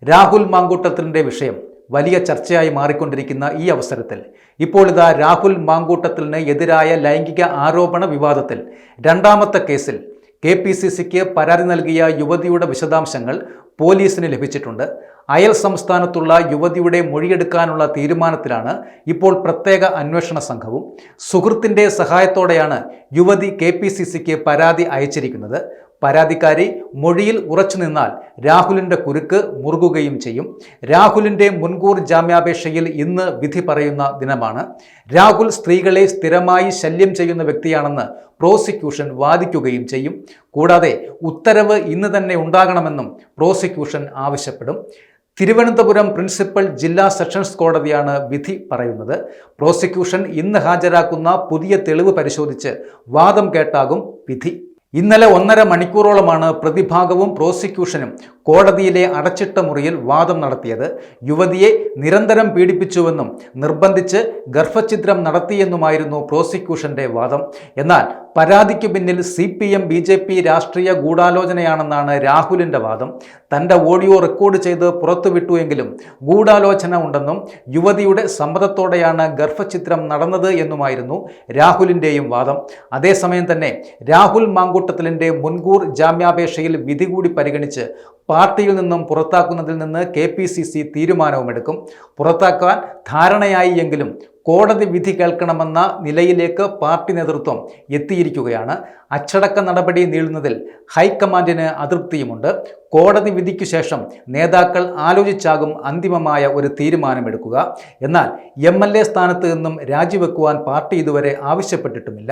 രാഹുൽ മാങ്കൂട്ടത്തിലിന്റെ വിഷയം വലിയ ചർച്ചയായി മാറിക്കൊണ്ടിരിക്കുന്ന ഈ അവസരത്തിൽ ഇപ്പോൾ ഇതാ രാഹുൽ മാങ്കൂട്ടത്തിലിന് എതിരായ ലൈംഗിക ആരോപണ വിവാദത്തിൽ രണ്ടാമത്തെ കേസിൽ KPCCക്ക് പരാതി നൽകിയ യുവതിയുടെ വിശദാംശങ്ങൾ പോലീസിന് ലഭിച്ചിട്ടുണ്ട്. അയൽ സംസ്ഥാനത്തുള്ള യുവതിയുടെ മൊഴിയെടുക്കാനുള്ള തീരുമാനത്തിലാണ് ഇപ്പോൾ പ്രത്യേക അന്വേഷണ സംഘവും. സുഹൃത്തിൻ്റെ സഹായത്തോടെയാണ് യുവതി KPCCക്ക് പരാതി അയച്ചിരിക്കുന്നത്. പരാതിക്കാരി മൊഴിയിൽ ഉറച്ചു നിന്നാൽ രാഹുലിൻ്റെ കുരുക്ക് മുറുകുകയും ചെയ്യും. രാഹുലിൻ്റെ മുൻകൂർ ജാമ്യാപേക്ഷയിൽ ഇന്ന് വിധി പറയുന്ന ദിനമാണ്. രാഹുൽ സ്ത്രീകളെ സ്ഥിരമായി ശല്യം ചെയ്യുന്ന വ്യക്തിയാണെന്ന് പ്രോസിക്യൂഷൻ വാദിക്കുകയും ചെയ്യും. കൂടാതെ ഉത്തരവ് ഇന്ന് തന്നെ ഉണ്ടാകണമെന്നും പ്രോസിക്യൂഷൻ ആവശ്യപ്പെടും. തിരുവനന്തപുരം പ്രിൻസിപ്പൽ ജില്ലാ സെഷൻസ് കോടതിയാണ് വിധി പറയുന്നത്. പ്രോസിക്യൂഷൻ ഇന്ന് ഹാജരാക്കുന്ന പുതിയ തെളിവ് പരിശോധിച്ച് വാദം കേട്ടാകും വിധി. ഇന്നലെ 1.5 മണിക്കൂറോളമാണ് പ്രതിഭാഗവും പ്രോസിക്യൂഷനും കോടതിയിലെ അടച്ചിട്ട മുറിയിൽ വാദം നടത്തിയത്. യുവതിയെ നിരന്തരം പീഡിപ്പിച്ചുവെന്നും നിർബന്ധിച്ച് ഗർഭഛിദ്രം നടത്തിയെന്നുമായിരുന്നു പ്രോസിക്യൂഷന്റെ വാദം. എന്നാൽ പരാതിക്ക് പിന്നിൽ CPM BJP രാഷ്ട്രീയ ഗൂഢാലോചനയാണെന്നാണ് രാഹുലിൻ്റെ വാദം. തൻ്റെ ഓഡിയോ റെക്കോർഡ് ചെയ്ത് പുറത്തുവിട്ടു എങ്കിലും ഗൂഢാലോചന ഉണ്ടെന്നും യുവതിയുടെ സമ്മതത്തോടെയാണ് ഗർഭഛിദ്രം നടന്നത് എന്നുമായിരുന്നു രാഹുലിൻ്റെയും വാദം. അതേസമയം തന്നെ രാഹുൽ മാങ്കൂട്ടത്തിലിൻ്റെ മുൻകൂർ ജാമ്യാപേക്ഷയിൽ വിധി കൂടി പരിഗണിച്ച് പാർട്ടിയിൽ നിന്നും പുറത്താക്കുന്നതിൽ നിന്ന് KPCC തീരുമാനവുമെടുക്കും. പുറത്താക്കാൻ ധാരണയായി എങ്കിലും കോടതി വിധി കേൾക്കണമെന്ന നിലയിലേക്ക് പാർട്ടി നേതൃത്വം എത്തിയിരിക്കുകയാണ്. അച്ചടക്ക നടപടി നീളുന്നതിൽ ഹൈക്കമാൻഡിന് അതൃപ്തിയുമുണ്ട്. കോടതി വിധിക്കു ശേഷം നേതാക്കൾ ആലോചിച്ചാകും അന്തിമമായ ഒരു തീരുമാനമെടുക്കുക. എന്നാൽ MLA സ്ഥാനത്ത് നിന്നും രാജിവെക്കുവാൻ പാർട്ടി ഇതുവരെ ആവശ്യപ്പെട്ടിട്ടുമില്ല.